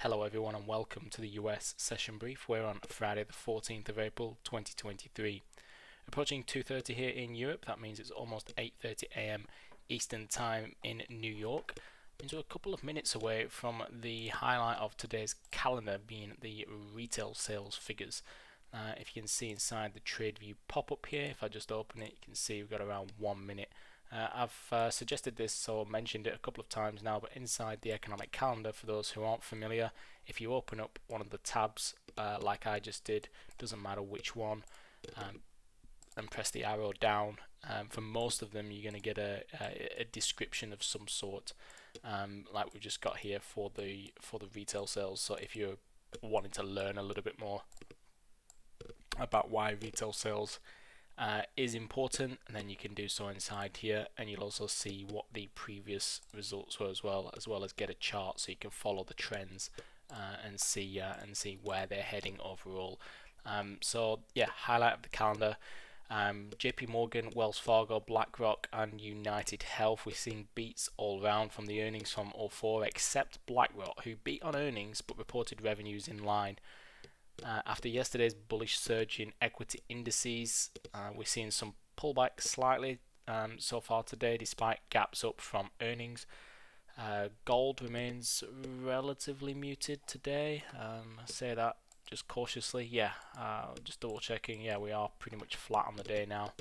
Hello everyone and welcome to the US session brief. We're on Friday the 14th of April 2023. Approaching 2:30 here in Europe, that means it's almost 8:30 a.m. Eastern Time in New York. Means we're a couple of minutes away from the highlight of today's calendar being the retail sales figures. If you can see inside the TradeView pop-up here, if I just open it, you can see we've got around 1 minute. I've suggested this or mentioned it a couple of times now, but inside the economic calendar, for those who aren't familiar, if you open up one of the tabs like I just did, doesn't matter which one, and press the arrow down, for most of them you're going to get a description of some sort, like we just got here for the retail sales. So if you're wanting to learn a little bit more about why retail sales is important, and then you can do so inside here, and you'll also see what the previous results were as well as get a chart so you can follow the trends and see where they're heading overall. So yeah, highlight of the calendar. JP Morgan, Wells Fargo, BlackRock and United Health, we've seen beats all round from the earnings from all four except BlackRock, who beat on earnings but reported revenues in line. After yesterday's bullish surge in equity indices, we're seeing some pullback slightly so far today, despite gaps up from earnings. Gold remains relatively muted today. I say that just cautiously. Yeah, just double checking. Yeah, we are pretty much flat on the day now.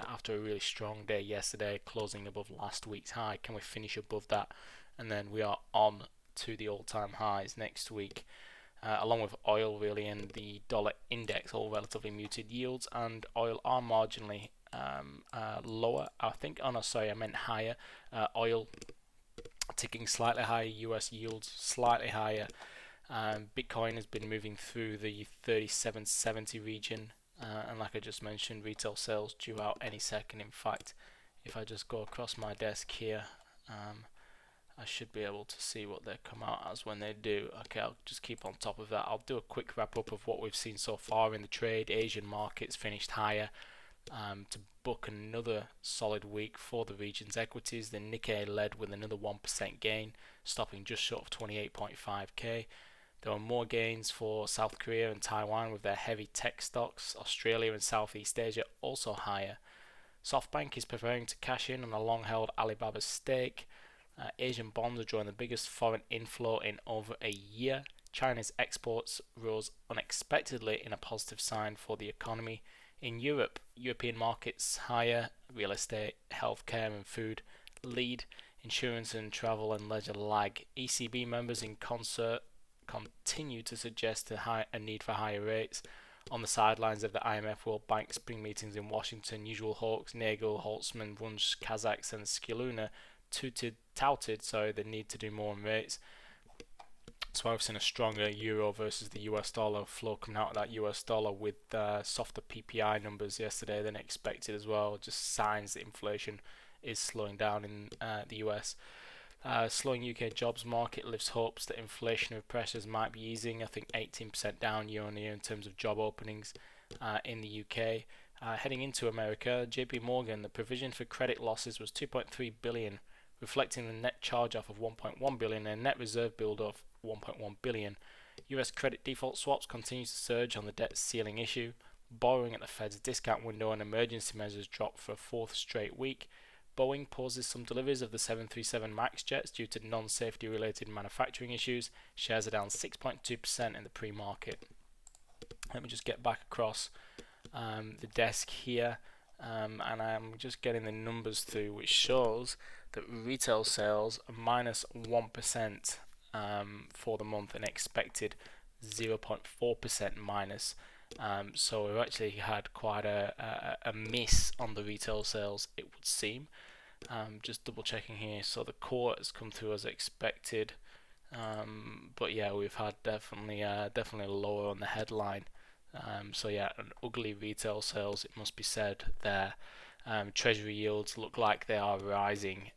After a really strong day yesterday, closing above last week's high. Can we finish above that? And then we are on to the all-time highs next week. Along with oil really and the dollar index, all relatively muted yields, and oil are marginally lower. I think, oh no, sorry, I meant higher. Oil ticking slightly higher, US yields slightly higher. Bitcoin has been moving through the 3770 region, and like I just mentioned, retail sales due out any second. In fact, if I just go across my desk here, I should be able to see what they come out as when they do. Okay, I'll just keep on top of that. I'll do a quick wrap up of what we've seen so far in the trade. Asian markets finished higher to book another solid week for the region's equities. The Nikkei led with another 1% gain, stopping just short of 28.5k. There were more gains for South Korea and Taiwan with their heavy tech stocks. Australia and Southeast Asia also higher. SoftBank is preparing to cash in on a long-held Alibaba stake. Asian bonds are drawing the biggest foreign inflow in over a year. China's exports rose unexpectedly in a positive sign for the economy. In Europe, European markets higher. Real estate, healthcare and food lead. Insurance and travel and leisure lag. ECB members in concert continue to suggest a need for higher rates. On the sidelines of the IMF World Bank spring meetings in Washington, usual hawks Nagel, Holtzman, Wunsch, Kazaks and Skiluna touted the need to do more on rates. So I've seen a stronger euro versus the US dollar flow coming out of that US dollar with softer PPI numbers yesterday than expected as well. Just signs that inflation is slowing down in the US. Slowing UK jobs market lifts hopes that inflationary pressures might be easing. I think 18% down year on year in terms of job openings in the UK. Heading into America, JP Morgan, the provision for credit losses was 2.3 billion, reflecting the net charge-off of 1.1 billion and a net reserve build of 1.1 billion. US credit default swaps continue to surge on the debt ceiling issue. Borrowing at the Fed's discount window and emergency measures dropped for a fourth straight week. Boeing pauses some deliveries of the 737 MAX jets due to non-safety related manufacturing issues. Shares are down 6.2% in the pre-market. Let me just get back across the desk here, and I'm just getting the numbers through, which shows that retail sales are minus 1% for the month and expected 0.4% minus. So we've actually had quite a miss on the retail sales, it would seem. Just double checking here, so the core has come through as expected, but yeah, we've had definitely lower on the headline. So yeah, an ugly retail sales, it must be said there. Treasury yields look like they are rising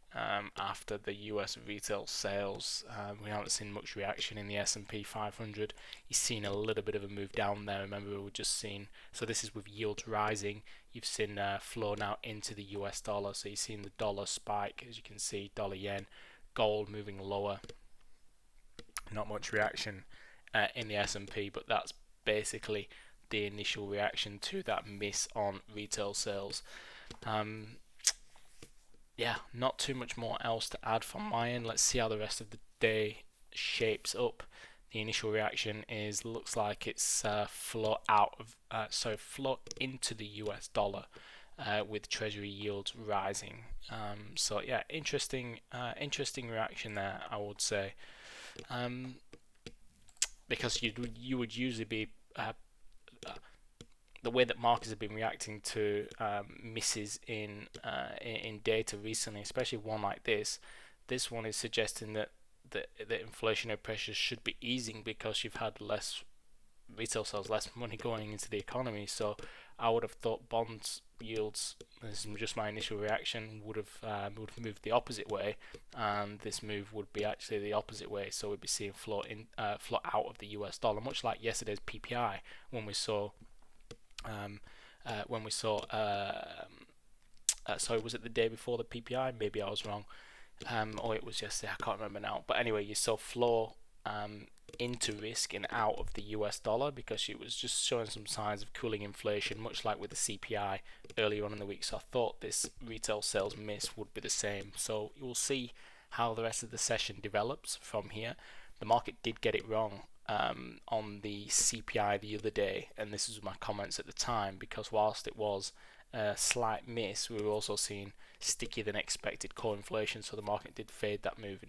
after the US retail sales. We haven't seen much reaction in the S&P 500. You've seen a little bit of a move down there. Remember, we were just seeing, so this is with yields rising. You've seen flow now into the US dollar. So you've seen the dollar spike, as you can see, dollar yen, gold moving lower. not much reaction in the S&P, but that's basically the initial reaction to that miss on retail sales. Yeah, not too much more else to add from my end. Let's see how the rest of the day shapes up. The initial reaction looks like it's flow into the US dollar, with Treasury yields rising. So yeah, interesting reaction there, I would say, because you would usually be the way that markets have been reacting to misses in data recently, especially one like this. This one is suggesting that the inflationary pressures should be easing because you've had less retail sales, less money going into the economy. So I would have thought bonds yields, this is just my initial reaction, would have moved the opposite way, and this move would be actually the opposite way. So we'd be seeing flow out of the US dollar, much like yesterday's PPI when we saw. Sorry, was it the day before the PPI? Maybe I was wrong. Or it was yesterday, I can't remember now. But anyway, you saw flow into risk and out of the US dollar because it was just showing some signs of cooling inflation, much like with the CPI earlier on in the week. So I thought this retail sales miss would be the same. So you will see how the rest of the session develops from here. The market did get it wrong on the CPI the other day, and this was my comments at the time, because whilst it was a slight miss, we were also seeing stickier than expected core inflation, so the market did fade that move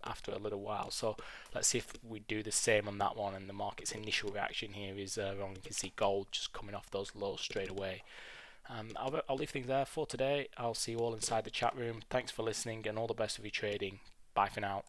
after a little while. So let's see if we do the same on that one, and the market's initial reaction here is wrong. You can see gold just coming off those lows straight away. I'll leave things there for today. I'll see you all inside the chat room. Thanks for listening, and all the best of your trading. Bye for now.